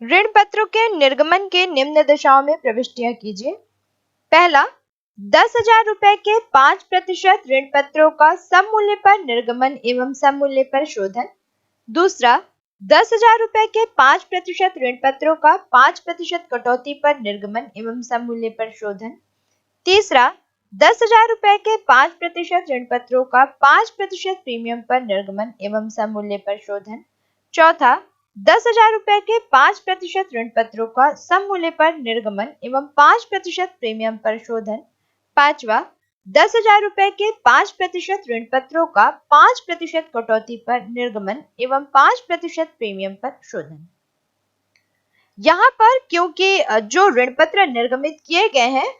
ऋण पत्रों के निर्गमन के निम्न दशाओं में प्रविष्टियां कीजिए। पहला, 10,000 रुपए के 5% ऋण पत्रों का सममूल्य पर निर्गमन एवं सममूल्य पर शोधन। दूसरा, 10,000 रुपए के 5% ऋण पत्रों का 5% कटौती पर निर्गमन एवं सममूल्य पर शोधन। तीसरा, 10,000 रुपए के 5% ऋण पत्रों का 5% प्रीमियम पर निर्गमन एवं सममूल्य पर शोधन। चौथा, 10,000 रुपए के 5% ऋण पत्रों का सममूल्य पर निर्गमन एवं 5% प्रीमियम पर शोधन। पांचवा, 10,000 रुपए के 5% ऋण पत्रों का 5% कटौती पर निर्गमन एवं 5% प्रीमियम पर शोधन। यहाँ पर क्योंकि जो ऋण पत्र निर्गमित किए गए हैं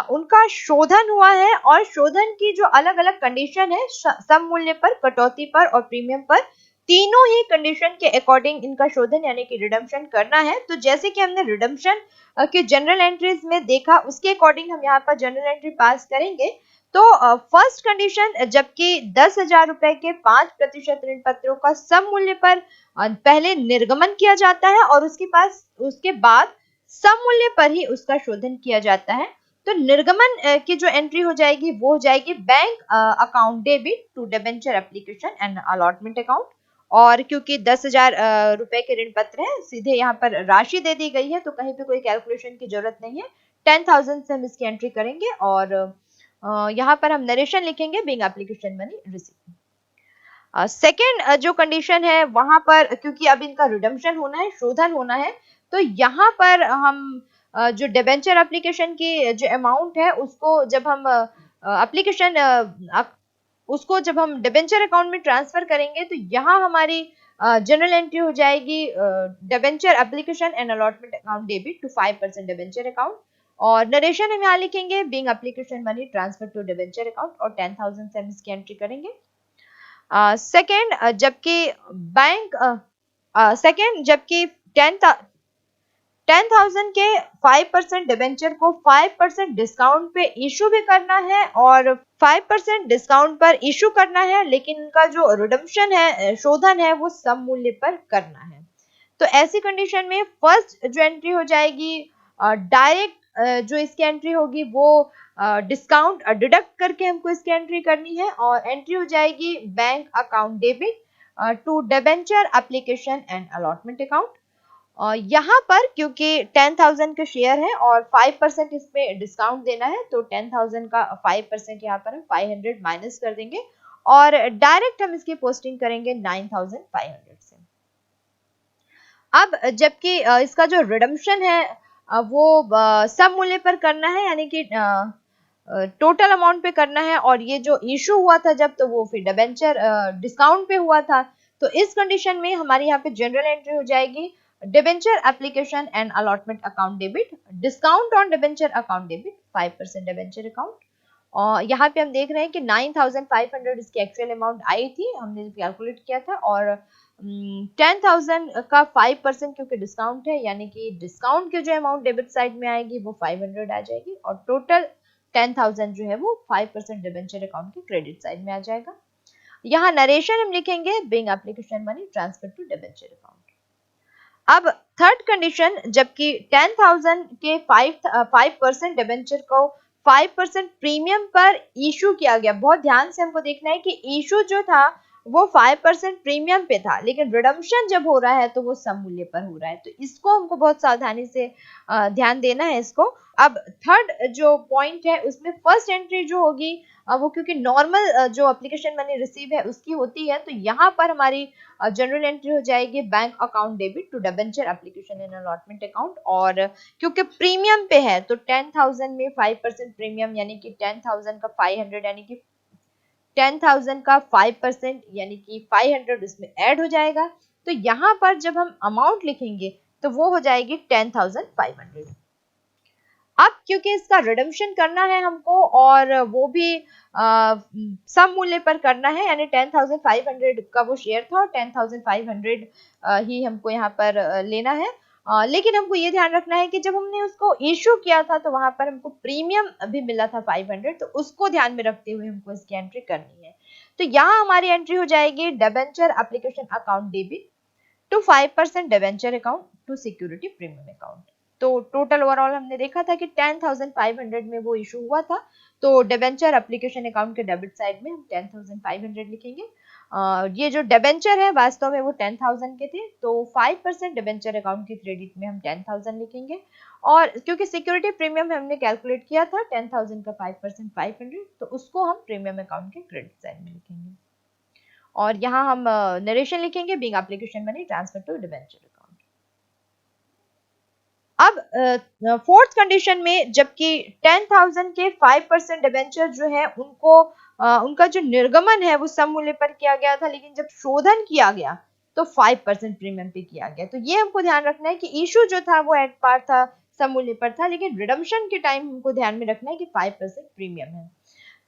उनका शोधन हुआ है और शोधन की जो अलग अलग कंडीशन है सम मूल्य पर, कटौती पर और प्रीमियम पर, तीनों ही कंडीशन के अकॉर्डिंग इनका शोधन यानी कि रिडम्पशन करना है। तो जैसे कि हमने रिडम्पशन के जनरल एंट्रीज में देखा उसके अकॉर्डिंग हम यहाँ पर जनरल एंट्री पास करेंगे। तो फर्स्ट कंडीशन, जबकि 10,000 रुपए के 5% ऋण पत्रों का सम मूल्य पर पहले निर्गमन किया जाता है और उसके बाद सम मूल्य पर ही उसका शोधन किया जाता है। तो निर्गमन की जो एंट्री हो जाएगी वो हो जाएगी bank account debit to debenture application and allotment account. और क्योंकि 10,000 रुपए के ऋण पत्र है, सीधे यहाँ पर राशि दे दी गई है तो कहीं पे कोई कैलकुलेशन की जरूरत नहीं है। 10,000 से हम इसकी एंट्री करेंगे और यहाँ पर हम नरेशन लिखेंगे being application money receive. Second जो कंडीशन है वहां पर क्योंकि अब इनका रिडम्पशन होना है, शोधन होना है, तो यहाँ पर हम जो डिबेंचर एप्लीकेशन की जो अमाउंट है उसको जब हम एप्लीकेशन उसको जब हम डिबेंचर अकाउंट में ट्रांसफर करेंगे तो यहाँ हमारी जनरल एंट्री हो जाएगी debenture application and allotment account debit to 5% debenture account. और नरेशन हम यहाँ लिखेंगे being application money transfer to debenture account और 10,000 से हम इसकी एंट्री करेंगे। सेकेंड, जबकि 10,000 के 5% डिबेंचर को 5% डिस्काउंट पे इशू भी करना है और 5% डिस्काउंट पर इशू करना है, लेकिन इनका जो रिडम्पशन है, शोधन है, वो सम मूल्य पर करना है। तो ऐसी कंडीशन में फर्स्ट जो एंट्री हो जाएगी डायरेक्ट जो इसकी एंट्री होगी वो डिस्काउंट डिडक्ट करके हमको इसकी एंट्री करनी है और एंट्री हो जाएगी bank account debit to debenture application and allotment account. यहाँ पर क्योंकि 10,000 के शेयर है और 5% इसमें डिस्काउंट देना है तो 10,000 का 5% यहाँ पर हम 500 माइनस कर देंगे और डायरेक्ट हम इसकी पोस्टिंग करेंगे 9,500 से। अब जबकि इसका जो रिडम्पशन है वो सम मूल्य पर करना है यानी कि टोटल अमाउंट पे करना है और ये जो इशू हुआ था जब तो वो फिर डिबेंचर डिस्काउंट पे हुआ था। तो इस कंडीशन में हमारी यहाँ पे जनरल एंट्री हो जाएगी debenture application and allotment account debit discount on debenture account debit 5% debenture account. और यहाँ पे हम देख रहे हैं कि 9,500 इसकी एक्चुअल अमाउंट आई थी, हमने कैलकुलेट किया था और 10,000 का 5% क्योंकि डिस्काउंट है यानी कि डिस्काउंट की जो अमाउंट डेबिट साइड में आएगी वो 500 आ जाएगी और टोटल 10,000 जो है वो 5% डिबेंचर अकाउंट के क्रेडिट साइड में आ जाएगा। यहाँ नरेशन हम लिखेंगे being application money transfer to debenture account. अब थर्ड कंडीशन, जबकि 10,000 के 5% डिबेंचर को 5% प्रीमियम पर इशू किया गया। बहुत ध्यान से हमको देखना है कि इशू जो था वो 5% प्रीमियम पे था, लेकिन रिडम्पशन जब हो रहा है तो वो सम मूल्य पर हो रहा है। तो इसको हमको बहुत सावधानी से ध्यान देना है इसको। अब थर्ड जो पॉइंट है उसमें फर्स्ट एंट्री जो होगी वो क्योंकि नॉर्मल जो एप्लीकेशन मनी रिसीव है उसकी होती है तो यहाँ पर हमारी जनरल एंट्री हो जाएगी bank account debit to debenture application and allotment account और क्योंकि प्रीमियम पे है तो 10,000 में 5% प्रीमियम यानी कि 10,000 का 500 यानी कि 10,000 का 5% यानी कि 500 इसमें ऐड हो जाएगा। तो यहाँ पर जब हम अमाउंट लिखेंगे तो वो हो जाएगी 10,500। अब क्योंकि इसका रिडम्पशन करना है हमको और वो भी सम मूल्य पर करना है यानी 10,500 का वो शेयर था और 10,500 ही हमको यहाँ पर लेना है। लेकिन हमको ये ध्यान रखना है कि जब हमने उसको इशू किया था तो वहां पर हमको प्रीमियम भी मिला था 500, तो उसको ध्यान में रखते हुए हमको इसकी एंट्री करनी है। तो यहाँ हमारी एंट्री हो जाएगी debenture application account debit to 5% debenture account to security premium account. तो टोटल ओवरऑल हमने देखा था कि 10,500 में वो इशू हुआ था। तो डिबेंचर एप्लीकेशन अकाउंट के डेबिट साइड में हम 10,500 लिखेंगे। ये जो डिबेंचर है वास्तव में वो 10,000 के थे, तो 5% डिबेंचर अकाउंट के क्रेडिट में हम 10,000 लिखेंगे। और क्योंकि सिक्योरिटी प्रीमियम हमने कैलकुलेट किया था 10,000 का 5% 500, तो उसको हम प्रीमियम अकाउंट के क्रेडिट साइड में लिखेंगे। और यहाँ हम नरेशन लिखेंगे being application money transfer to debenture account. अब फोर्थ कंडीशन में जबकि 10,000 के 5% डिबेंचर जो है उनको उनका जो निर्गमन है वो सम मूल्य पर किया गया था, लेकिन जब शोधन किया गया तो 5% प्रीमियम पे किया गया। तो ये हमको ध्यान रखना है कि इशू जो था वो एट पार था, सम मूल्य पर था, लेकिन रिडम्पशन के टाइम हमको ध्यान में रखना है कि 5% प्रीमियम है।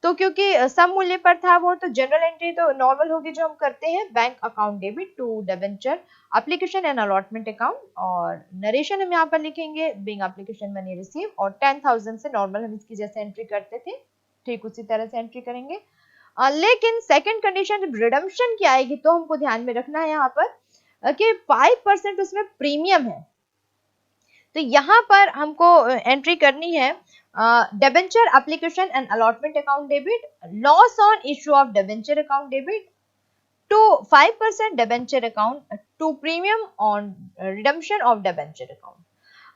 तो क्योंकि सम मूल्य पर था वो, तो जनरल एंट्री तो नॉर्मल होगी जो हम करते हैं, bank account debit to debenture application and allotment account, और नरेशन हम यहाँ पर लिखेंगे बीइंग एप्लीकेशन मनी रिसीव, और 10,000 से नॉर्मल हम इसकी जैसे एंट्री करते थे ठीक उसी तरह से एंट्री करेंगे। लेकिन सेकंड कंडीशन जब रिडम्पशन की आएगी तो हमको ध्यान में रखना है यहाँ पर कि 5% उसमें प्रीमियम है। तो यहाँ पर हमको एंट्री करनी है debenture application and allotment account debit, loss on issue of debenture account debit to 5% debenture account to premium on redemption of debenture account.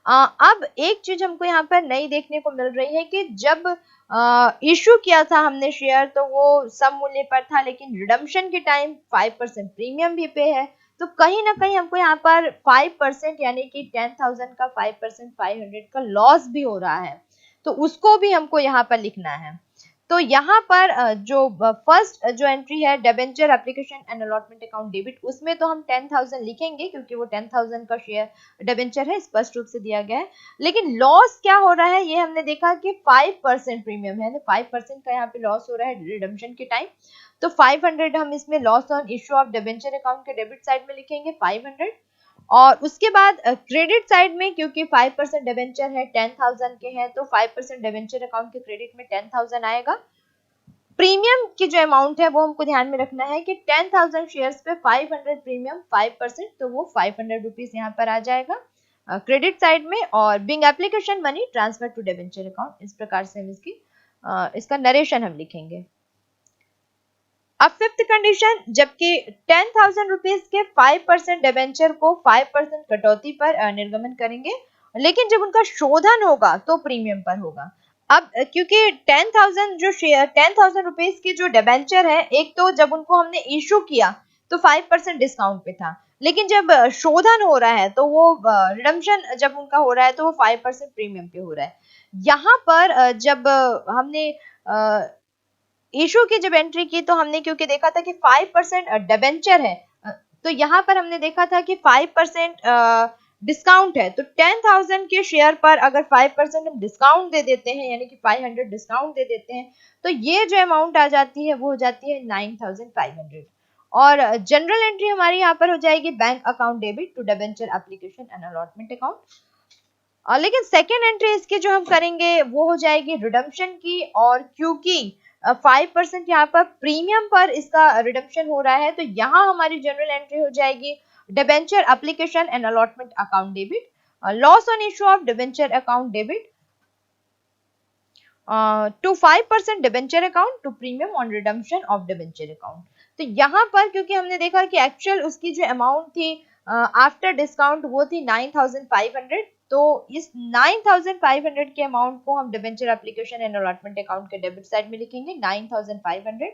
अब एक चीज हमको यहाँ पर नई देखने को मिल रही है कि जब इशू किया था हमने शेयर तो वो सम मूल्य पर था, लेकिन रिडम्पशन के टाइम 5% प्रीमियम भी पे है। तो कहीं ना कहीं हमको यहाँ पर 5% यानी कि 10,000 का 5% 500 का लॉस भी हो रहा है, तो उसको भी हमको यहाँ पर लिखना है। तो यहाँ पर जो फर्स्ट जो एंट्री है debenture application and allotment account debit, उसमें तो हम 10,000 लिखेंगे क्योंकि वो 10,000 का शेयर डिबेंचर है, स्पष्ट रूप से दिया गया है। लेकिन लॉस क्या हो रहा है ये हमने देखा कि 5% प्रीमियम है, 5% का यहाँ पे लॉस हो रहा है रिडम्पशन के टाइम। तो 500 हम इसमें loss on issue of debenture account के डेबिट साइड में लिखेंगे 500। और उसके बाद क्रेडिट साइड में क्योंकि 5% डिबेंचर है 10,000 के हैं, तो 5% डिबेंचर अकाउंट के क्रेडिट में 10,000 आएगा। प्रीमियम की जो अमाउंट है वो हमको ध्यान में रखना है कि 10,000 शेयर्स पे 500 प्रीमियम 5%, तो वो 500 रुपीज यहाँ पर आ जाएगा क्रेडिट साइड में। और being application money transfer to debenture account, इस प्रकार से हम इसका नरेशन हम लिखेंगे। अब फिफ्थ कंडीशन जबकि 10,000 रुपीज के 5% डिबेंचर को 5% कटौती पर निर्गमन करेंगे, लेकिन जब उनका शोधन होगा तो प्रीमियम पर होगा। अब क्योंकि 10,000 जो शेयर 10,000 रुपीज की जो डिबेंचर है, एक तो जब उनको हमने इशू किया तो 5% डिस्काउंट पे था, लेकिन जब शोधन हो रहा है तो वो रिडम्पशन जब उनका हो रहा है तो वो 5% प्रीमियम पे हो रहा है। यहाँ पर जब हमने इशू की जब एंट्री की तो हमने क्योंकि देखा था कि 5% डिबेंचर है, तो यहाँ पर हमने देखा था कि 5% डिस्काउंट है, तो 10,000 के शेयर पर अगर 5% हम डिस्काउंट दे देते हैं यानी कि 500 डिस्काउंट दे देते हैं, तो ये जो अमाउंट आ जाती है वो हो जाती है 9,500। और जनरल एंट्री हमारी यहाँ पर हो जाएगी bank account debit to debenture application and allotment account. लेकिन सेकेंड एंट्री इसकी जो हम करेंगे वो हो जाएगी रिडम्पशन की, और क्योंकि 5% यहाँ पर प्रीमियम पर इसका रिडम्पशन हो रहा है, तो यहाँ हमारी जनरल एंट्री हो जाएगी debenture application and allotment account debit, loss on issue of debenture account debit to 5% debenture account to premium on redemption of debenture account. तो यहाँ पर क्योंकि हमने देखा कि एक्चुअल उसकी जो अमाउंट थी आफ्टर डिस्काउंट वो थी 9,500, तो इस 9,500 के अमाउंट को हम debenture application and allotment account के डेबिट साइड में लिखेंगे 9,500।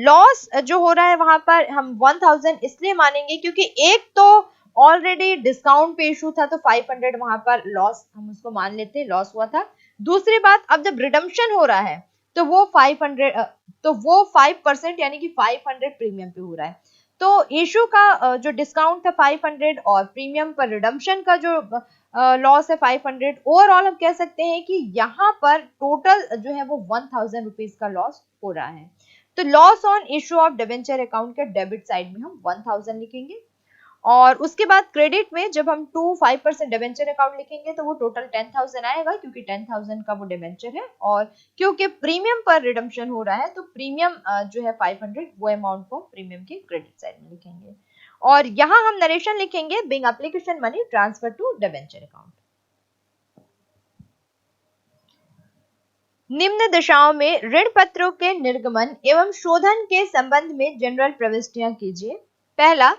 लॉस जो हो रहा है वहां पर हम 1,000 इसलिए मानेंगे क्योंकि एक तो ऑलरेडी डिस्काउंट पे इशू था, तो 500 वहां पर लॉस हम उसको मान लेते हैं, लॉस हुआ था। दूसरी बात, अब जब रिडम्पशन हो रहा है तो वो 5% यानी कि 500 प्रीमियम पे हो रहा है, तो इशू का जो डिस्काउंट था 500 और प्रीमियम पर रिडम्पशन का जो लॉस है 500, ओवरऑल हम कह सकते हैं कि यहाँ पर टोटल जो है वो 1,000 रुपीज का लॉस हो रहा है। तो loss on issue of debenture account के डेबिट साइड में हम 1,000 लिखेंगे। और उसके बाद क्रेडिट में जब हम 5% डिबेंचर अकाउंट लिखेंगे तो वो टोटल 10,000 आएगा, क्योंकि 10,000 का वो डिबेंचर है, और क्योंकि प्रीमियम पर रिडम्पशन हो रहा है तो प्रीमियम जो है 500 वो अमाउंट को प्रीमियम के क्रेडिट साइड में लिखेंगे। और यहाँ हम नरेशन लिखेंगे being application money transfer to debenture account. निम्न दशाओं में ऋण पत्रों के निर्गमन एवं शोधन के संबंध में जनरल प्रविष्टियां कीजिए। पहला,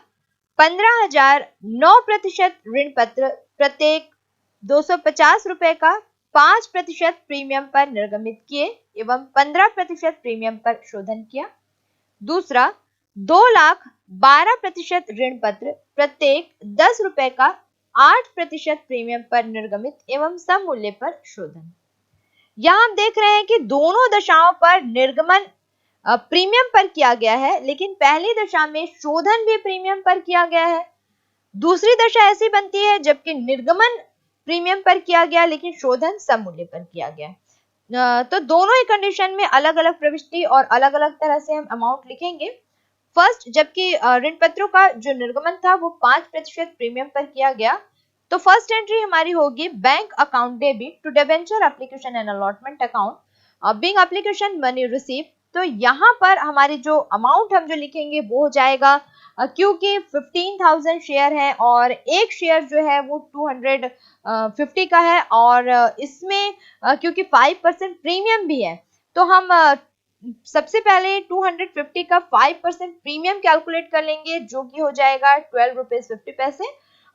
15,009% ऋण पत्र प्रत्येक 250 रुपए का 5% प्रीमियम पर निर्गमित किए एवं 15% प्रीमियम पर शोधन किया। दूसरा, 2,12,00,000 ऋण पत्र प्रत्येक 10 रुपए का 8% प्रीमियम पर निर्गमित एवं सम मूल्य पर शोधन। यहाँ हम देख रहे हैं कि दोनों दशाओं पर निर्गमन प्रीमियम पर किया गया है, लेकिन पहली दशा में शोधन भी प्रीमियम पर किया गया है। दूसरी दशा ऐसी बनती है जबकि निर्गमन प्रीमियम पर किया गया लेकिन शोधन सम मूल्य पर किया गया। तो दोनों ही कंडीशन में अलग अलग प्रविष्टि और अलग अलग तरह से हम अमाउंट लिखेंगे। फर्स्ट, जबकि ऋण पत्रों का जो निर्गमन था वो 5% प्रीमियम पर किया गया, तो फर्स्ट एंट्री हमारी होगी bank account debit to debenture application and allotment account being application money receive. तो यहाँ पर हमारी जो अमाउंट हम जो लिखेंगे वो हो जाएगा, क्योंकि 15,000 शेयर है और एक शेयर जो है वो 250 का है और इसमें क्योंकि 5% प्रीमियम भी है, तो हम सबसे पहले 250 का 5% प्रीमियम कैलकुलेट कर लेंगे, जो कि हो जाएगा 12 रुपीज 50 पैसे।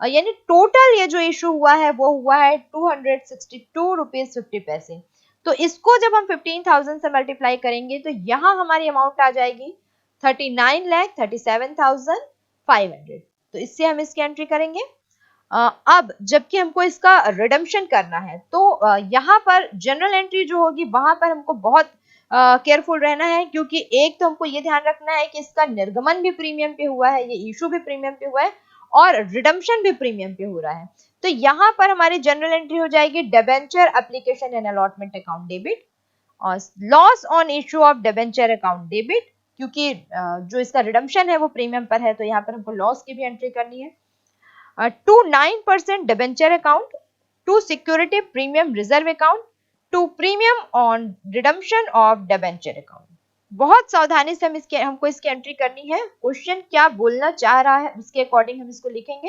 यानी टोटल ये जो इशू हुआ है वो हुआ है 262 रुपीज 50 पैसे। तो इसको जब हम 15,000 से मल्टीप्लाई करेंगे तो यहाँ हमारी अमाउंट आ जाएगी 39,37,500। तो इससे हम इसकी एंट्री करेंगे। अब जबकि हमको इसका रिडम्पशन करना है, तो यहाँ पर जनरल एंट्री जो होगी वहां पर हमको बहुत केयरफुल रहना है, क्योंकि एक तो हमको ये ध्यान रखना है कि इसका निर्गमन भी प्रीमियम पे हुआ है, ये इशू भी प्रीमियम पे हुआ है और रिडम्पशन भी प्रीमियम पे हो रहा है। तो यहाँ पर हमारी जनरल एंट्री हो जाएगी debenture application and allotment account debit और loss on issue of debenture account debit, क्योंकि जो इसका रिडम्पशन है वो प्रीमियम पर है, तो यहाँ पर हमको लॉस की भी एंट्री करनी है। To 9% debenture account, to security premium reserve account, to premium on redemption of debenture account. बहुत सावधानी से हमको इसकी एंट्री करनी है। क्वेश्चन क्या बोलना चाह रहा है उसके अकॉर्डिंग हम इसको लिखेंगे।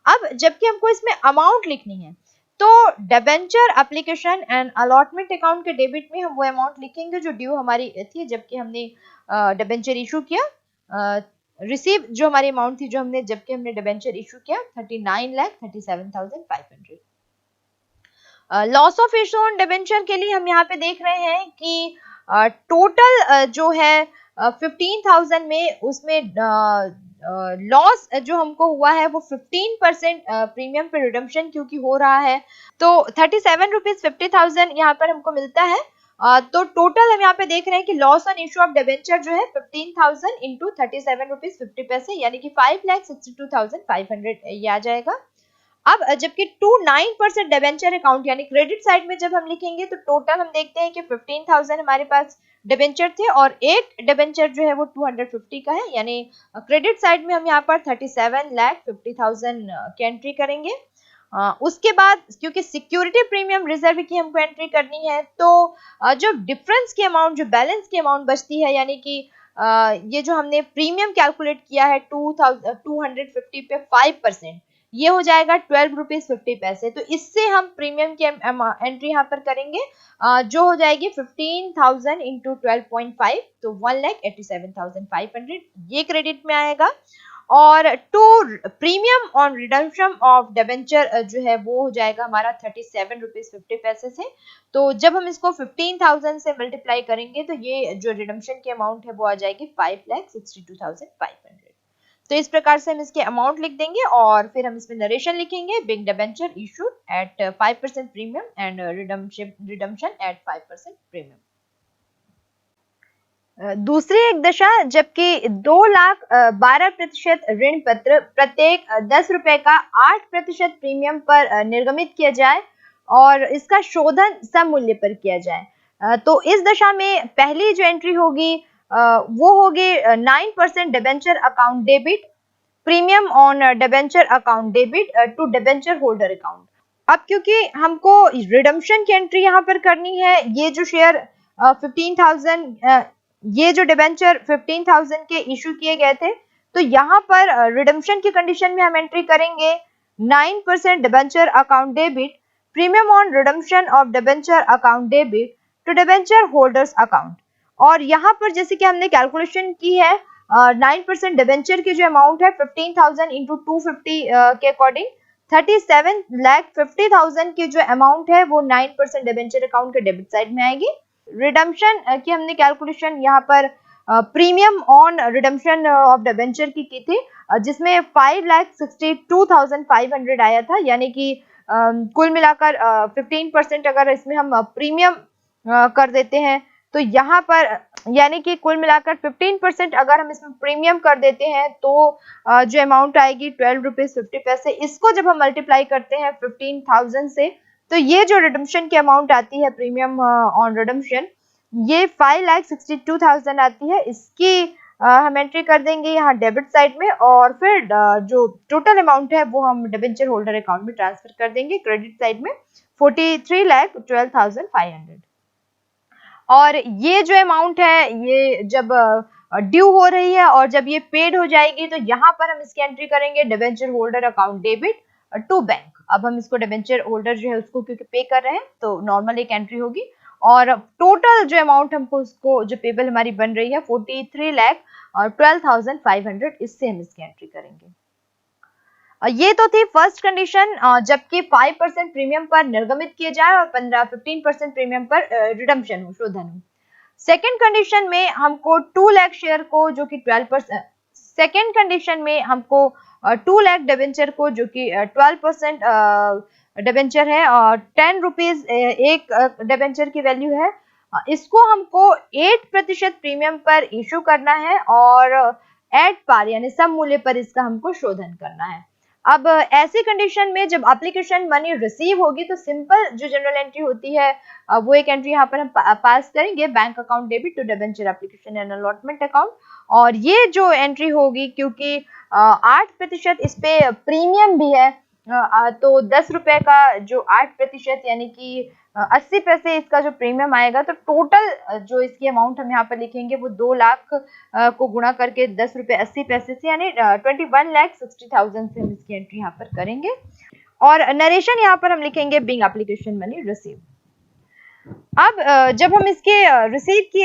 अब जबकि हमको इसमें अमाउंट लिखनी है, तो debenture application and allotment account के डेबिट में हम वो अमाउंट लिखेंगे जो ड्यू हमारी थी जबकि हमने डिबेंचर इशू किया। रिसीव जो हमारी अमाउंट थी जो हमने जबकि हमने डिबेंचर इशू किया 39,37,500। Loss of issue on debenture के लिए हम यहाँ पे देख रहे हैं कि टोटल जो है 15,000 में उसमें लॉस जो हमको हुआ है वो 15% प्रीमियम पे रिडम्पशन क्योंकि हो रहा है, तो 37 रुपीज 50,000 यहाँ पर हमको मिलता है। तो टोटल हम यहाँ पे देख रहे हैं कि loss on issue of debenture जो है 15,000 इंटू 37 रुपीज 50 पैसे यानी कि 5,62,500 ये आ जाएगा। अब जबकि 29% डिबेंचर अकाउंट यानी क्रेडिट साइड में जब हम लिखेंगे तो टोटल हम देखते हैं कि 15,000 हमारे पास डिबेंचर थे और एक डिबेंचर जो है वो 250 का है, यानी क्रेडिट साइड में हम यहाँ पर 37,50,000 की एंट्री करेंगे। उसके बाद क्योंकि सिक्योरिटी प्रीमियम रिजर्व की हमको एंट्री करनी है, तो जो डिफरेंस की अमाउंट जो बैलेंस की अमाउंट बचती है यानी कि ये जो हमने प्रीमियम कैलकुलेट किया है 250 पे 5%, ये हो जाएगा 12 रुपीज 50 पैसे। तो इससे हम प्रीमियम की एंट्री यहाँ पर करेंगे जो हो जाएगी 15,000 इंटू 12.5, तो 1,87,500 ये क्रेडिट में आएगा। और to premium on redemption of debenture जो है वो हो जाएगा हमारा 37 रुपीज 50 पैसे से। तो जब हम इसको 15,000 से मल्टीप्लाई करेंगे तो ये जो रिडम्पशन की अमाउंट है वो आ जाएगी 5,62,500। तो इस प्रकार से हम इसके अमाउंट लिख देंगे और फिर हम इसमें नरेशन लिखेंगे being debenture issued at 5% premium and redemption at 5% premium. दूसरी एक दशा जबकि 2,12,00,000 ऋण पत्र प्रत्येक 10 रुपए का 8% प्रीमियम पर निर्गमित किया जाए और इसका शोधन सम मूल्य पर किया जाए। तो इस दशा में पहली जो एंट्री होगी वो होगी 9% debenture account debit premium on debenture account debit to debenture holder account. अब क्योंकि हमको रिडम्पशन की एंट्री यहाँ पर करनी है, ये जो शेयर 15,000 ये जो डिबेंचर 15,000 के इशू किए गए थे, तो तो यहाँ पर रिडम्पशन की कंडीशन में हम एंट्री करेंगे 9% debenture account debit premium on redemption of debenture account debit to debenture holders account. और यहाँ पर जैसे कि हमने कैलकुलेशन की है 9% डिबेंचर की जो अमाउंट है 15,000 इंटू 250 के अकॉर्डिंग 37,50,000 की जो अमाउंट है वो 9% डिबेंचर अकाउंट के डेबिट साइड में आएगी। रिडम्पशन की हमने कैलकुलेशन यहाँ पर premium on redemption of debenture की थी, जिसमें 5,62,500 आया था, यानी कि कुल मिलाकर 15% अगर इसमें हम प्रीमियम कर देते हैं तो यहाँ पर यानी कि कुल मिलाकर 15% अगर हम इसमें प्रीमियम कर देते हैं तो जो अमाउंट आएगी 12 रुपीज 50 पैसे। इसको जब हम मल्टीप्लाई करते हैं 15,000 से तो ये जो रिडम्पशन की अमाउंट आती है प्रीमियम ऑन रिडम्पशन ये 5,62,000 आती है। इसकी हम एंट्री कर देंगे यहाँ डेबिट साइड में और फिर जो टोटल अमाउंट है वो हम डिबेंचर होल्डर अकाउंट में ट्रांसफर कर देंगे क्रेडिट साइड में 43,12,500। और ये जो अमाउंट है ये जब ड्यू हो रही है और जब ये पेड हो जाएगी तो यहाँ पर हम इसकी एंट्री करेंगे debenture holder account debit to bank. अब हम इसको डिबेंचर होल्डर जो है उसको क्योंकि पे कर रहे हैं तो नॉर्मल एक एंट्री होगी और टोटल जो अमाउंट हमको उसको जो पेबल हमारी बन रही है 43,12,500, इससे हम इसकी एंट्री करेंगे। ये तो थी फर्स्ट कंडीशन जबकि 5% प्रीमियम पर निर्गमित किए जाए और 15% प्रीमियम पर रिडम्पशन हो, शोधन हो। सेकेंड कंडीशन में हमको 2 लाख शेयर को जो कि 12%, सेकेंड कंडीशन में हमको 2 लाख डिबेंचर को जो कि 12% डिबेंचर है और 10 रुपीज एक डिबेंचर की वैल्यू है, इसको हमको 8% प्रीमियम पर इशू करना है और एट पार यानी सम मूल्य पर इसका हमको शोधन करना है। अब ऐसी कंडीशन में जब एप्लीकेशन मनी रिसीव होगी तो सिंपल जो जनरल एंट्री होती है वो एक एंट्री यहाँ पर हम पास करेंगे bank account debit to debenture application and allotment account. और ये जो एंट्री होगी क्योंकि 8% इस पे प्रीमियम भी है तो 10 रुपए का जो 8% यानी कि 80 पैसे इसका जो प्रीमियम आएगा तो टोटल जो इसकी अमाउंट हम यहाँ पर लिखेंगे वो 2 लाख को गुणा करके 10 रुपए 80 पैसे से यानी 21,60,000 से हम इसकी एंट्री यहाँ पर करेंगे और नरेशन यहाँ पर हम लिखेंगे बिंग एप्लीकेशन मनी रिसीव। अब जब हम इसके रिसीव की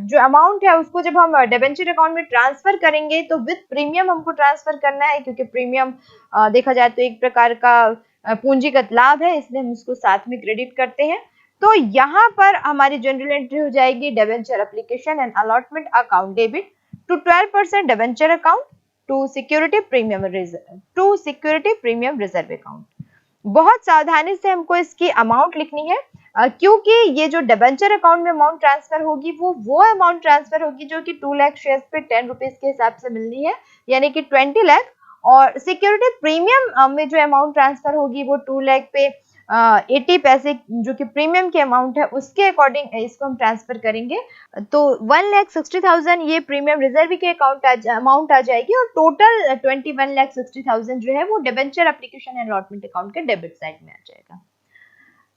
जो अमाउंट है उसको जब हम डिबेंचर अकाउंट में ट्रांसफर करेंगे तो विद प्रीमियम हमको ट्रांसफर करना है क्योंकि प्रीमियम देखा जाए तो एक प्रकार का पूंजीगत लाभ है, इसलिए हम उसको साथ में क्रेडिट करते हैं। तो यहाँ पर हमारी जनरल एंट्री हो जाएगी debenture application and allotment account debit to 12% debenture account to security premium reserve account. बहुत सावधानी से हमको इसकी अमाउंट लिखनी है क्योंकि ये जो डिबेंचर अकाउंट में अमाउंट ट्रांसफर होगी वो अमाउंट ट्रांसफर होगी जो कि 2 लाख शेयर्स पे 10 रुपीज के हिसाब से मिलनी है यानी कि 20 लाख और सिक्योरिटी प्रीमियम में जो अमाउंट ट्रांसफर होगी वो 2 लाख पे 80 पैसे जो कि प्रीमियम की अमाउंट है उसके अकॉर्डिंग इसको हम ट्रांसफर करेंगे। तो 1,60,000 ये प्रीमियम रिजर्व के अमाउंट आ जाएगी और टोटल 21,60,000 जो है वो debenture application and allotment account के डेबिट साइड में आ जाएगा।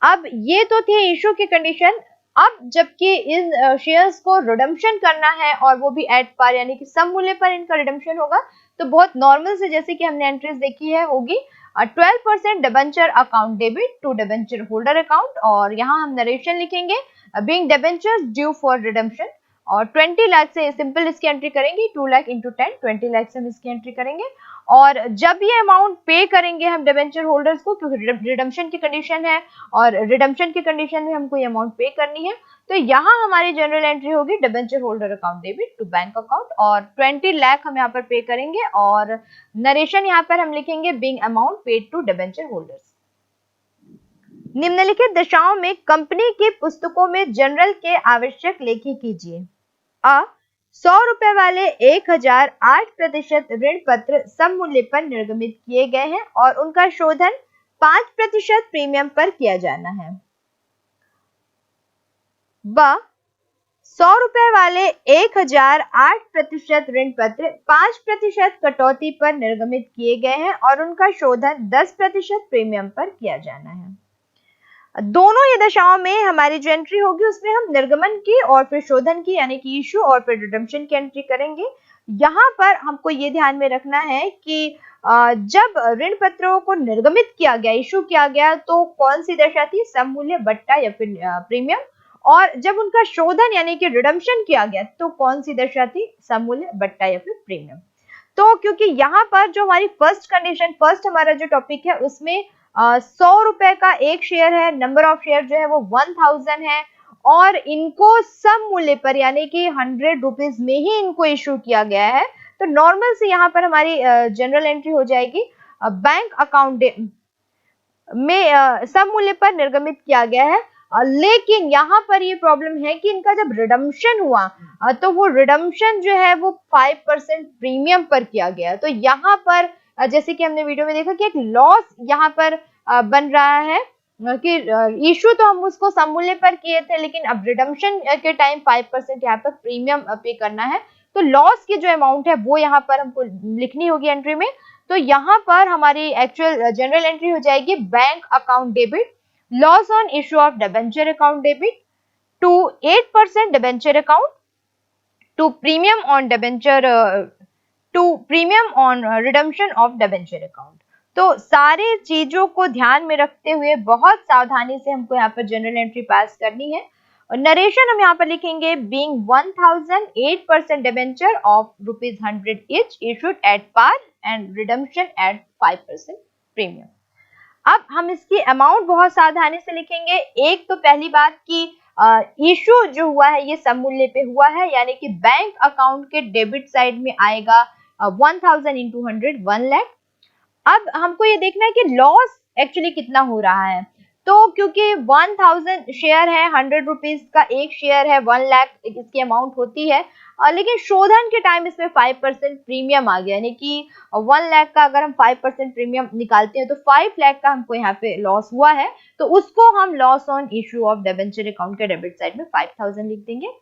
अब ये तो थी इशू की कंडीशन। अब जबकि इन शेयर्स को रिडम्पशन करना है और वो भी एट पार यानी कि सम मूल्य पर इनका रिडम्पशन होगा तो बहुत नॉर्मल से जैसे कि हमने एंट्रीज देखी है होगी 12% debenture account debit to debenture holder account और यहाँ हम नरेशन लिखेंगे being debentures due for redemption और 20 लाख से सिंपल इसकी एंट्री करेंगे 2 लाख इंटू 10 20 लाख से हम इसकी एंट्री करेंगे और जब ये अमाउंट पे करेंगे हम डिबेंचर होल्डर्स को क्योंकि रिडम्पशन की कंडीशन है और रिडम्पशन की कंडीशन में हमको ये अमाउंट पे करनी है तो यहाँ हमारी जनरल एंट्री होगी debenture holder account debit to bank account और 20 लाख हम यहाँ पर पे करेंगे और नरेशन यहाँ पर हम लिखेंगे being amount paid to debenture holders. निम्नलिखित दशाओं में कंपनी की पुस्तकों में जनरल के आवश्यक लेखी कीजिए। 100 रुपए वाले 1,008% ऋण पत्र सम मूल्य पर निर्गमित किए गए हैं और उनका शोधन 5% प्रीमियम पर किया जाना है। 100 रुपए वाले 1,008% ऋण पत्र 5% कटौती पर निर्गमित किए गए हैं और उनका शोधन 10% प्रीमियम पर किया जाना है। दोनों ये दशाओं में हमारी जो एंट्री होगी उसमें हम निर्गमन की और फिर शोधन की यानी कि इशू और फिर रिडम्पशन की एंट्री करेंगे। यहाँ पर हमको ये ध्यान में रखना है कि जब ऋण पत्रों को निर्गमित किया गया, इशू किया गया, तो कौन सी दशा थी, सममूल्य बट्टा या फिर प्रीमियम, और जब उनका शोधन यानी कि रिडम्पशन किया गया तो कौन सी दशा थी, सममूल्य बट्टा या फिर प्रीमियम। तो क्योंकि यहाँ पर जो हमारी फर्स्ट कंडीशन, फर्स्ट हमारा जो टॉपिक है उसमें 100 रुपए का एक शेयर है, नंबर ऑफ शेयर जो है वो 1000 है, और इनको सम मूल्य पर यानी कि 100 रुपीज में ही इनको इशू किया गया है, तो नॉर्मल से यहाँ पर हमारी जनरल एंट्री हो जाएगी बैंक अकाउंट में सम मूल्य पर निर्गमित किया गया है। लेकिन यहाँ पर ये प्रॉब्लम है कि इनका जब रिडम्पशन हुआ तो वो रिडम्पशन जो है वो 5% प्रीमियम पर किया गया। तो यहाँ पर जैसे कि हमने वीडियो में देखा कि एक लॉस यहाँ पर बन रहा है कि इशू तो हम उसको सम मूल्य पर किए थे, लेकिन अब रिडम्पशन के टाइम 5% यहाँ पर प्रीमियम पे करना है, तो लॉस की जो अमाउंट है वो यहाँ पर हमको लिखनी होगी एंट्री में। तो यहाँ पर हमारी एक्चुअल जनरल एंट्री हो जाएगी bank account debit, loss on issue of debenture account debit to 8% debenture account to premium on debenture to premium on redemption of debenture account. तो सारे चीजों को ध्यान में रखते हुए बहुत सावधानी से हमको यहाँ पर जनरल एंट्री पास करनी है। और नरेशन हम यहाँ पर लिखेंगे being 1000 8% debenture of ₹100 each issued at par and redemption at 5% premium. अब हम इसकी अमाउंट बहुत सावधानी से लिखेंगे। एक तो पहली बात कि इशू जो हुआ है ये सममूल्य पे हुआ है, यानी कि बैंक अकाउंट के डेबिट साइड में आएगा 1000 into 100 1 लाख। अब हमको ये देखना है कि लॉस एक्चुअली कितना हो रहा है। तो क्योंकि 1000 शेयर है, 100 रुपीज का एक शेयर है, 1 लाख इसकी अमाउंट होती है, लेकिन शोधन के टाइम इसमें 5% प्रीमियम आ गया, यानी कि 1 लाख का अगर हम 5% प्रीमियम निकालते हैं तो 5 लाख का हमको यहाँ पे लॉस हुआ है, तो उसको हम loss on issue of debenture account के डेबिट साइड में 5000 लिख देंगे।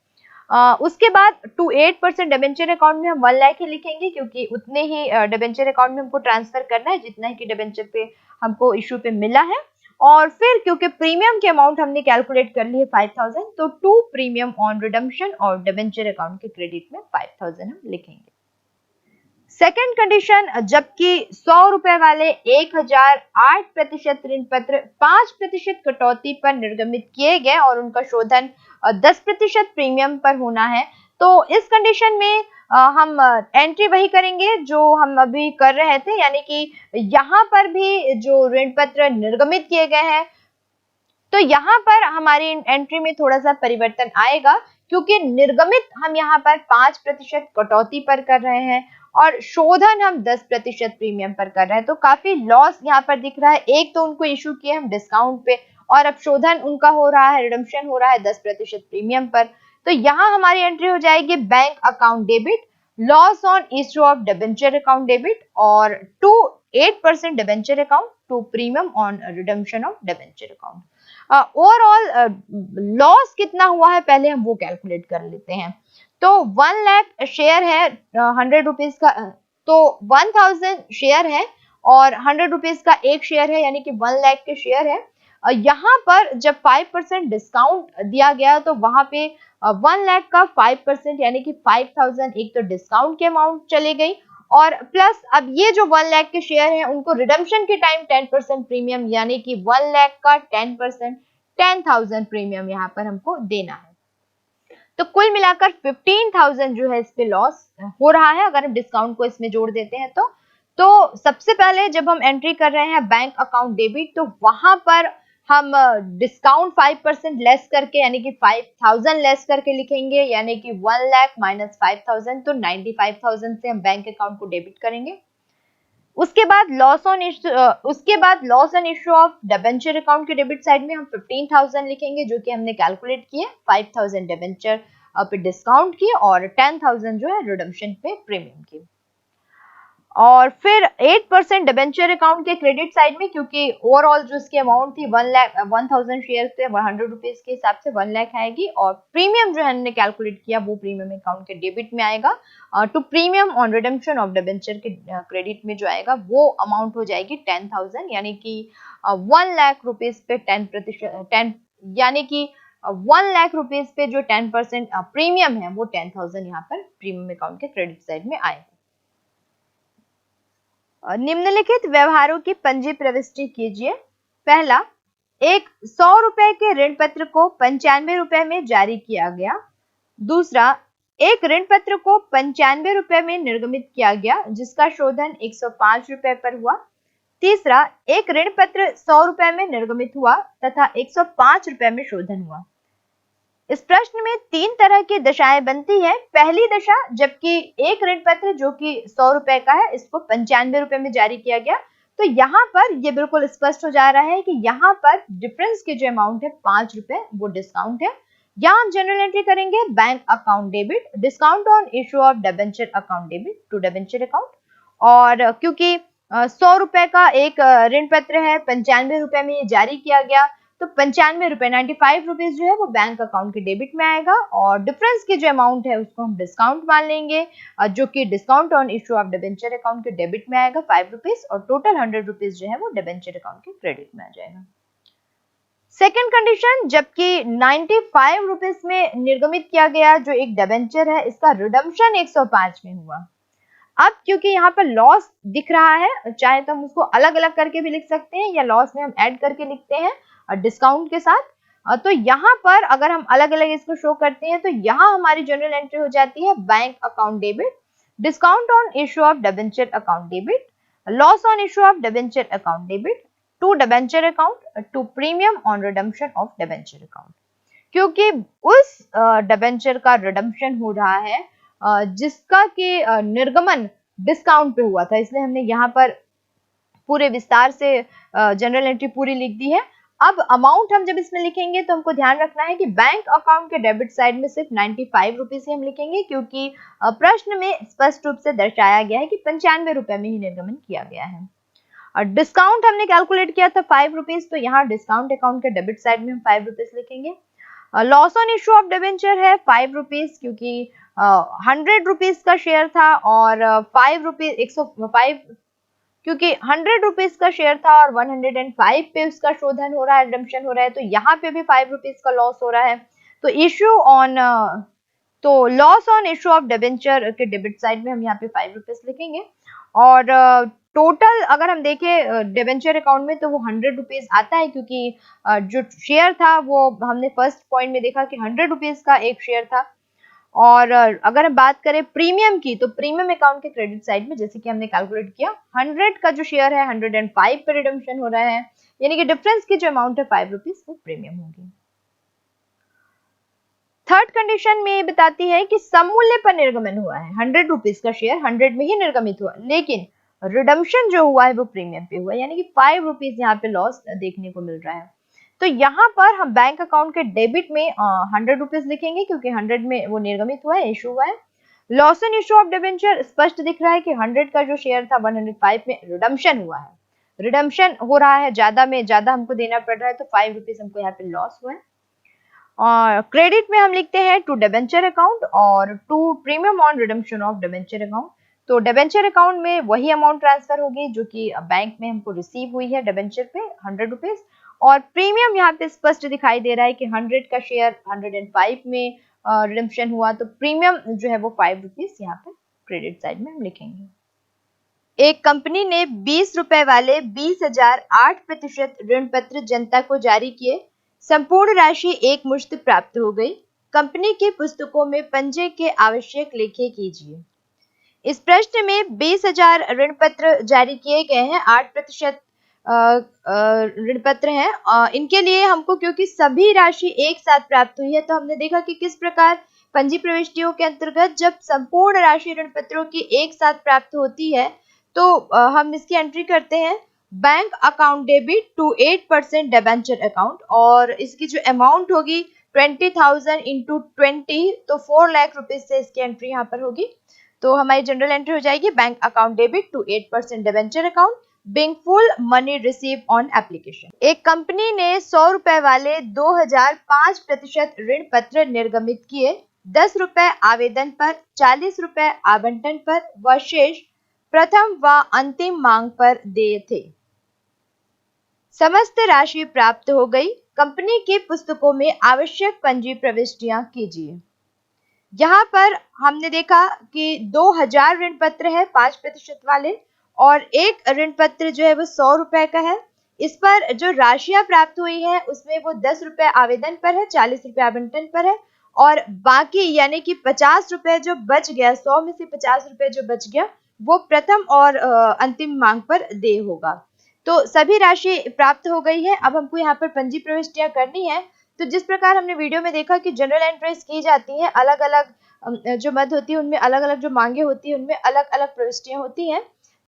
उसके बाद टू 8% डिबेंचर अकाउंट में हम 1 लाख ही लिखेंगे, क्योंकि उतने ही डिबेंचर अकाउंट में हमको ट्रांसफर करना है जितना ही कि डिबेंचर पे हमको इशू पे मिला है। और फिर क्योंकि प्रीमियम की अमाउंट हमने कैलकुलेट कर ली है 5000, तो टू प्रीमियम ऑन रिडम्पशन और डिबेंचर अकाउंट के क्रेडिट में 5000 हम लिखेंगे। सेकेंड कंडीशन, जबकि 100 रुपए वाले 1008% ऋण पत्र 5% कटौती पर निर्गमित किए गए और उनका शोधन 10% प्रीमियम पर होना है, तो इस कंडीशन में हम एंट्री वही करेंगे जो हम अभी कर रहे थे, यानी कि यहाँ पर भी जो ऋण पत्र निर्गमित किए गए हैं, तो यहाँ पर हमारी एंट्री में थोड़ा सा परिवर्तन आएगा, क्योंकि निर्गमित हम यहाँ पर 5% कटौती पर कर रहे हैं और शोधन हम 10% प्रीमियम पर कर रहे हैं, तो काफी लॉस यहाँ पर दिख रहा है। एक तो उनको इशू किए हम डिस्काउंट पे, और अब शोधन उनका हो रहा है, रिडम्पशन हो रहा है 10% प्रीमियम पर। तो यहाँ हमारी एंट्री हो जाएगी bank account debit, loss on issue of debenture account debit, और to 8% debenture account to premium on redemption of debenture account. Overall loss कितना हुआ है पहले हम वो कैलकुलेट कर लेते हैं। तो 1 लाख शेयर है 100 रुपीज का, तो 1000 शेयर है और 100 रुपीज का एक शेयर है, यानी कि 1 लाख के शेयर है। यहाँ पर जब 5% डिस्काउंट दिया गया तो वहां पे 1 लाख का 5% यानी कि 5000 एक तो डिस्काउंट की अमाउंट चले गई, और प्लस अब ये जो 1 लाख के शेयर हैं उनको रिडम्पशन के टाइम 10% प्रीमियम, यानी कि 1 लाख का 10% 10,000 प्रीमियम यहाँ पर हमको देना है। तो कुल मिलाकर 15,000 जो है इस पे लॉस हो रहा है अगर हम डिस्काउंट को इसमें जोड़ देते हैं तो सबसे पहले जब हम एंट्री कर रहे हैं बैंक अकाउंट डेबिट, तो वहां पर हम डिस्काउंट 5% लेस करके यानी कि 5,000 लेस करके लिखेंगे, यानी कि 1 लाख माइनस 5,000, तो 95,000 से हम बैंक अकाउंट को डेबिट करेंगे। उसके बाद loss on issue of debenture account के डेबिट साइड में हम 15,000 लिखेंगे, जो कि हमने कैलकुलेट किए, 5,000 डिबेंचर पे डिस्काउंट की और 10,000 जो है रिडम्पशन पे प्रीमियम की। और फिर 8% डिबेंचर अकाउंट के क्रेडिट साइड में, क्योंकि ओवरऑल जो इसकी अमाउंट थी 1000 शेयर थे 100 रुपीज के हिसाब से 1 लाख आएगी, और प्रीमियम जो हमने कैलकुलेट किया वो प्रीमियम अकाउंट के डेबिट में आएगा, to premium on redemption of debenture के क्रेडिट में जो आएगा वो अमाउंट हो जाएगी 10,000, यानी कि 1 लाख रुपीज पे 10% यानी कि 1 लाख रुपीज पे जो 10% प्रीमियम है वो 10,000 यहाँ पर प्रीमियम अकाउंट के क्रेडिट साइड में आएगा। निम्नलिखित व्यवहारों की पंजी प्रविष्टि कीजिए। पहला, एक 100 रुपए के ऋण पत्र को 95 रुपए में जारी किया गया। दूसरा, एक ऋण पत्र को 95 रुपए में निर्गमित किया गया जिसका शोधन 105 रुपए पर हुआ। तीसरा, एक ऋण पत्र 100 रुपए में निर्गमित हुआ तथा 105 रुपए में शोधन हुआ। इस प्रश्न में 3 तरह की दशाएं बनती है। पहली दशा, जबकि एक ऋण पत्र जो कि 100 रुपए का है इसको 95 रुपए में जारी किया गया, तो यहाँ पर ये बिल्कुल स्पष्ट हो जा रहा है कि यहाँ पर डिफरेंस की जो अमाउंट है 5 रुपए वो डिस्काउंट है। यहाँ हम जनरल एंट्री करेंगे bank account debit, discount on issue of debenture account debit to debenture account. और क्योंकि 100 रुपए का एक ऋण पत्र है, 95 रुपए में ये जारी किया गया, तो 95 रुपए 95 रुपीज जो है वो बैंक अकाउंट के डेबिट में आएगा और डिफरेंस की जो अमाउंट है उसको हम डिस्काउंट मान लेंगे, जो कि discount on issue of debenture account के डेबिट में आएगा 5 रुपीज और टोटल 100 रुपीज जो है वो डिबेंचर अकाउंट के क्रेडिट में आ जाएगा। सेकेंड कंडीशन, जबकि 95 रुपीज में निर्गमित किया गया जो एक डिबेंचर है इसका रिडम्पशन 105 में हुआ। अब क्योंकि यहाँ पर लॉस दिख रहा है, चाहे तो हम उसको अलग अलग करके भी लिख सकते हैं या लॉस में हम ऐड करके लिखते हैं डिस्काउंट के साथ। तो यहाँ पर अगर हम अलग अलग इसको शो करते हैं तो यहाँ हमारी जनरल एंट्री हो जाती है bank account debit, discount on issue of debenture account debit, loss on issue of debenture account debit to debenture account to premium on redemption of debenture account. क्योंकि उस डिबेंचर का रिडम्पशन हो रहा है जिसका कि निर्गमन डिस्काउंट पे हुआ था, इसलिए हमने यहाँ पर पूरे विस्तार से जनरल एंट्री पूरी लिख दी है। अब अमाउंट हम जब इसमें लिखेंगे तो हमको ध्यान रखना है कि बैंक अकाउंट के डेबिट साइड में सिर्फ 95 रुपीज ही हम लिखेंगे, क्योंकि प्रश्न में स्पष्ट रूप से दर्शाया गया है कि 95 रुपए में ही निर्गमन किया गया है। और डिस्काउंट हमने कैलकुलेट किया था 5 रुपीज, तो यहाँ डिस्काउंट अकाउंट के डेबिट साइड में हम 5 रुपीज लिखेंगे। Loss on issue of debenture है 5 रुपीज, क्योंकि 100 रुपीज का शेयर था और 5 रुपीज 105, क्योंकि 100 रुपीज का शेयर था और 105 पे उसका शोधन हो रहा है, रिडम्पशन हो रहा है, तो यहाँ पे भी 5 रुपीज का लॉस हो रहा है। तो loss on issue of debenture के डेबिट साइड में हम यहाँ पे 5 रुपीज लिखेंगे। और टोटल अगर हम देखें डिबेंचर अकाउंट में तो वो 100 रुपीज आता है, क्योंकि जो शेयर था वो हमने फर्स्ट पॉइंट में देखा कि 100 रुपीज का एक शेयर था। और अगर हम बात करें प्रीमियम की, तो प्रीमियम अकाउंट के क्रेडिट साइड में जैसे कि हमने कैलकुलेट किया 100 का जो शेयर है 105 पे रिडम्पशन हो रहा है, यानी कि डिफरेंस की जो अमाउंट है 5 रुपीज वो प्रीमियम होगी। थर्ड कंडीशन में ये बताती है कि सममूल्य पर निर्गमन हुआ है, 100 रुपीज का शेयर 100 में ही निर्गमित हुआ, लेकिन रिडम्पशन जो हुआ है वो प्रीमियम पे हुआ, यानी कि 5 रुपीज यहाँ पे लॉस देखने को मिल रहा है। तो यहाँ पर हम बैंक अकाउंट के डेबिट में 100 रुपीज लिखेंगे, क्योंकि 100 में वो निर्गमित हुआ है, इशू हुआ है। Loss in issue of debenture स्पष्ट दिख रहा है कि 100 का जो शेयर था 105 में रिडम्पशन हुआ है, रिडम्पशन हो रहा है, ज्यादा में ज्यादा हमको देना पड़ रहा है, तो 5 रुपीज हमको यहाँ पे लॉस हुआ है। और क्रेडिट में हम लिखते हैं टू डिबेंचर अकाउंट और to premium on redemption of debenture account. तो डिबेंचर अकाउंट में वही अमाउंट ट्रांसफर होगी जो कि बैंक में हमको रिसीव हुई है डिबेंचर पे 100 रुपीज, और प्रीमियम यहाँ पे स्पष्ट दिखाई दे रहा है कि 100 का शेयर 105 में रिडम्पशन हुआ, तो प्रीमियम जो है वो 5 रुपीज यहाँ पे क्रेडिट साइड में हम लिखेंगे। एक कंपनी ने 20 रुपए वाले 20,000 8% ऋण पत्र जनता को जारी किए, संपूर्ण राशि एक मुश्त प्राप्त हो गई। कंपनी की पुस्तकों में पंजे के आवश्यक लेखे कीजिए। इस प्रश्न में 20,000 ऋण पत्र जारी किए गए हैं, 8% ऋण पत्र हैं। इनके लिए हमको क्योंकि सभी राशि एक साथ प्राप्त हुई है, तो हमने देखा कि किस प्रकार पंजी प्रविष्टियों के अंतर्गत जब संपूर्ण राशि ऋण पत्रों की एक साथ प्राप्त होती है तो हम इसकी एंट्री करते हैं bank account debit to 8% debenture account, और इसकी जो अमाउंट होगी 20,000 इंटू 20, तो 4 लाख रुपीज से इसकी एंट्री यहाँ पर होगी। तो हमारी जनरल एंट्री हो जाएगी bank account debit to 8% debenture account being full money received on application। एक कंपनी ने 100 रुपए वाले 2,000 5% ऋण पत्र निर्गमित किए, 10 रुपए आवेदन पर, 40 रुपए आवंटन पर व शेष प्रथम व अंतिम मांग पर देय थे। समस्त राशि प्राप्त हो गई। कंपनी की पुस्तकों में आवश्यक पंजी प्रविष्टियां कीजिए। यहाँ पर हमने देखा कि 2000 ऋण पत्र है 5% वाले, और एक ऋण पत्र जो है वो 100 रुपए का है। इस पर जो राशियां प्राप्त हुई है उसमें वो 10 रुपए आवेदन पर है, 40 रुपए आवंटन पर है, और बाकी यानी कि 50 रुपए जो बच गया, 100 में से 50 रुपए जो बच गया वो प्रथम और अंतिम मांग पर देय होगा। तो सभी राशि प्राप्त हो गई है। अब हमको यहाँ पर पंजी प्रविष्टियां करनी है। तो जिस प्रकार हमने वीडियो में देखा कि जनरल एंट्रीज की जाती हैं, अलग अलग जो मद होती है उनमें अलग अलग जो मांगे होती है उनमें अलग अलग प्रविष्टियां होती हैं।